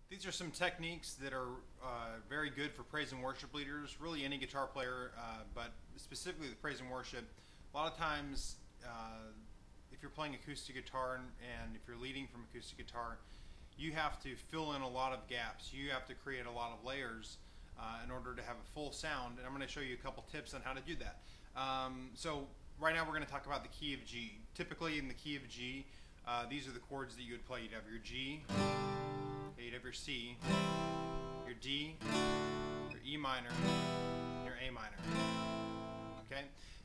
These are some techniques that are very good for praise and worship leaders, really any guitar player, but specifically the praise and worship. A lot of times, if you're playing acoustic guitar and if you're leading from acoustic guitar, you have to fill in a lot of gaps. You have to create a lot of layers in order to have a full sound, and I'm going to show you a couple tips on how to do that. So right now we're going to talk about the key of G. Typically in the key of G, these are the chords that you would play. You'd have your G, you'd have your C, your D, your E minor, and your A minor. Okay?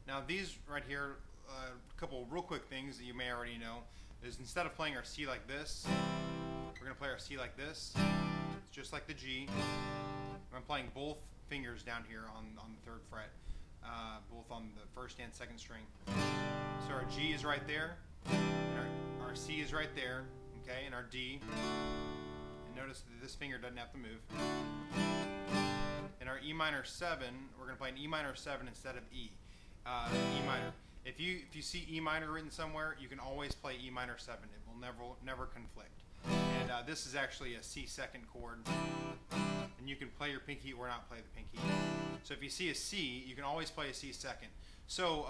Now these right here, a couple real quick things that you may already know, is instead of playing our C like this, we're going to play our C like this. It's just like the G. I'm playing both fingers down here on the 3rd fret, both on the 1st and 2nd string. So our G is right there, and our C is right there, okay, and our D. And notice that this finger doesn't have to move. And our E minor 7, we're going to play an E minor 7 instead of E. E minor. If you see E minor written somewhere, you can always play E minor 7. It will never conflict. And this is actually a C second chord. And you can play your pinky or not play the pinky. So if you see a C, you can always play a C second. So,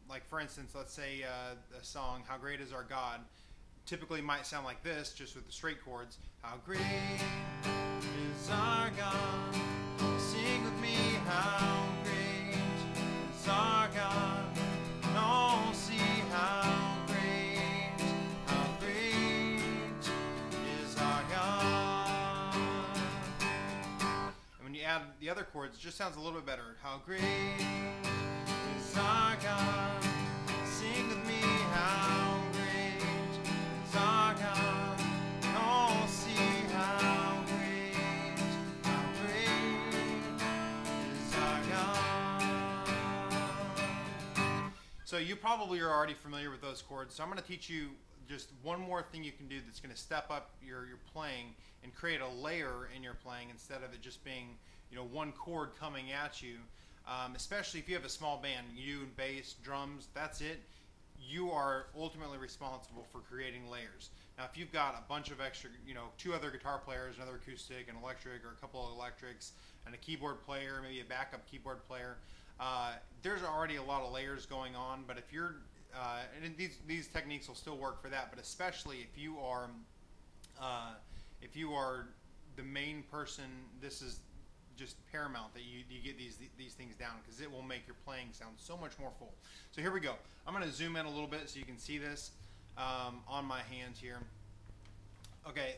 like for instance, let's say a song, How Great Is Our God, typically might sound like this, just with the straight chords. How great is our God, sing with me, how great is our God, and all see how great is our God. And when you add the other chords, it just sounds a little bit better. How great is our God, sing with me, how great is our God, and all see how great is our God. So you probably are already familiar with those chords, so I'm going to teach you just one more thing you can do that's going to step up your playing and create a layer in your playing instead of it just being, you know, one chord coming at you. Especially if you have a small band, you, bass, drums, that's it. You are ultimately responsible for creating layers. Now if you've got a bunch of extra, you know, 2 other guitar players, another acoustic, an electric, or a couple of electrics, and a keyboard player, maybe a backup keyboard player, there's already a lot of layers going on. But if you're, and these techniques will still work for that, but especially if you are the main person, this is just paramount that you get these things down, because it will make your playing sound so much more full. So here we go. I'm going to zoom in a little bit so you can see this on my hands here. Okay.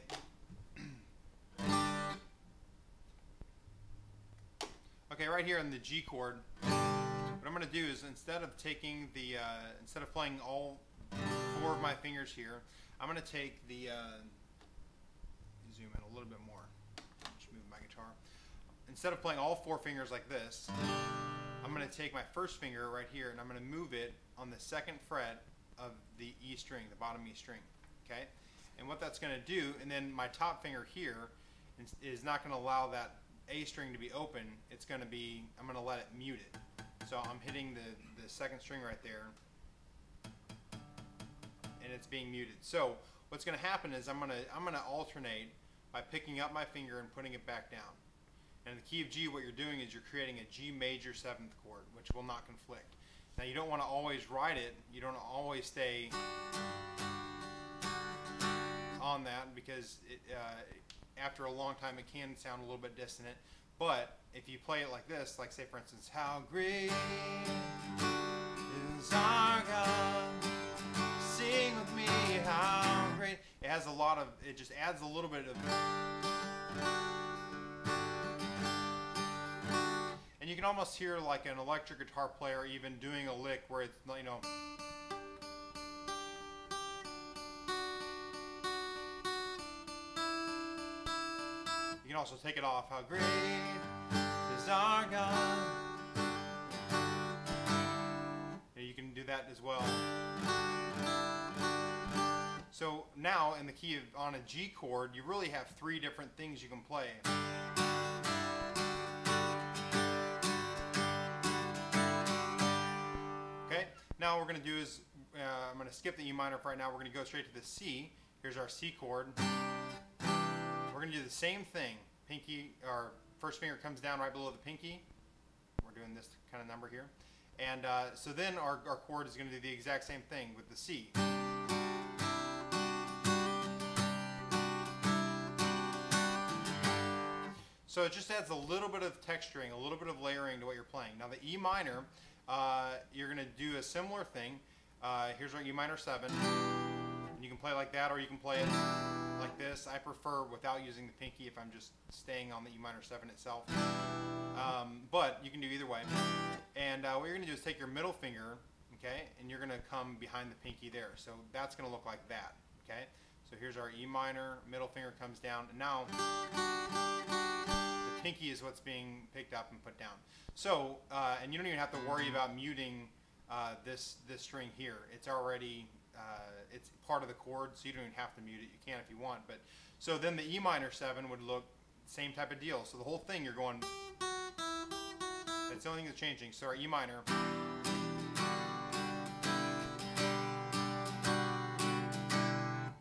Okay, right here in the G chord, what I'm going to do is instead of playing all 4 of my fingers here, I'm going to take the zoom in a little bit more. Just move my guitar. Instead of playing all 4 fingers like this, I'm going to take my 1st finger right here and I'm going to move it on the 2nd fret of the E string, the bottom E string. Okay? And what that's going to do, and then my top finger here is not going to allow that A string to be open. It's going to be, I'm going to let it mute it. So I'm hitting the 2nd string right there, and it's being muted. So what's going to happen is I'm going to alternate by picking up my finger and putting it back down. And in the key of G, what you're doing is you're creating a G major 7th chord, which will not conflict. Now you don't want to always ride it. You don't always stay on that, because after a long time it can sound a little bit dissonant. But if you play it like this, like say for instance, how great is our God, sing with me, how great. It has a lot of, it just adds a little bit of, and you can almost hear like an electric guitar player even doing a lick where it's, you know, you can also take it off. How great is our God. And you can do that as well. So now in the key of, on a G chord, you really have 3 different things you can play. Okay, now what we're going to do is, I'm going to skip the E minor for right now. We're going to go straight to the C. Here's our C chord. We're going going to do the same thing. Pinky, or first finger comes down right below the pinky. We're doing this kind of number here. And so then our chord is going to do the exact same thing with the C. So it just adds a little bit of texturing, a little bit of layering to what you're playing. Now the E minor, you're going to do a similar thing. Here's our E minor 7. And you can play like that, or you can play it like this. I prefer without using the pinky if I'm just staying on the E minor 7 itself. But you can do either way. And what you're going to do is take your middle finger, okay, and you're going to come behind the pinky there. So that's going to look like that, okay? So here's our E minor, middle finger comes down, and now the pinky is what's being picked up and put down. So, and you don't even have to worry about muting this string here. It's already, it's part of the chord, so you don't even have to mute it. You can if you want. But so then the E minor 7 would look same type of deal. So the whole thing, you're going, that's the only thing that's changing. So our E minor,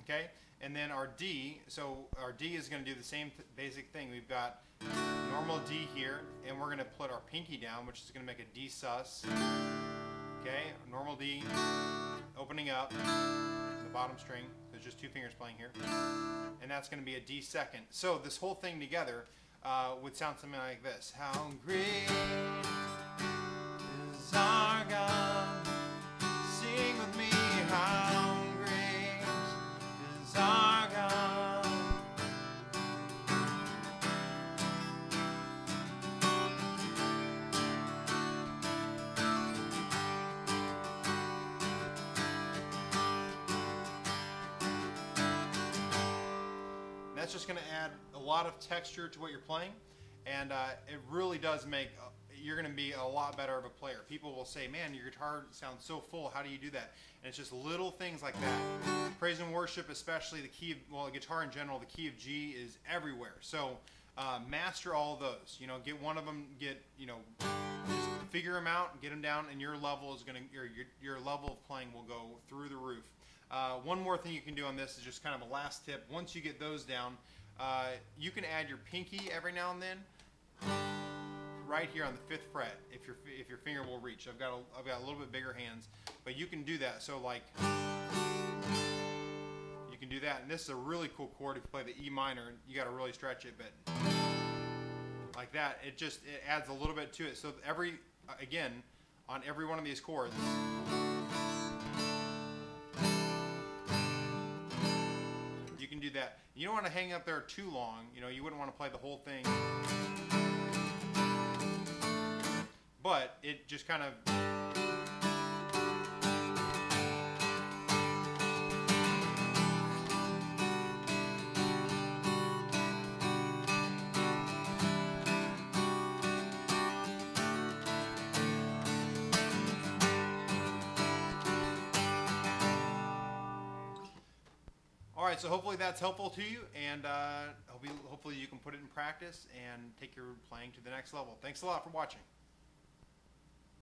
okay, and then our D, so our D is going to do the same basic thing. We've got normal D here, and we're going to put our pinky down, which is going to make a D sus, okay, normal D, opening up the bottom string, there's just two fingers playing here, and that's going to be a D second. So this whole thing together would sound something like this. How great is our God, sing with me, how great is our God. That's just going to add a lot of texture to what you're playing, and it really does make, you're going to be a lot better of a player. People will say, man, your guitar sounds so full, how do you do that? And it's just little things like that. Praise and worship, especially the key of, well, guitar in general, the key of G is everywhere. So master all of those. You know, get one of them, just figure them out, get them down, and your level is going to, your level of playing will go through the roof. One more thing you can do on this is just kind of a last tip. Once you get those down, you can add your pinky every now and then, right here on the 5th fret, if your finger will reach. I've got a little bit bigger hands, but you can do that. So like, you can do that, and this is a really cool chord. If you play the E minor, you got to really stretch it, but like that, it adds a little bit to it. So again, on every one of these chords, you can do that. You don't want to hang up there too long. You know, you wouldn't want to play the whole thing. But it just kind of, all right, so hopefully that's helpful to you, and hopefully you can put it in practice and take your playing to the next level. Thanks a lot for watching.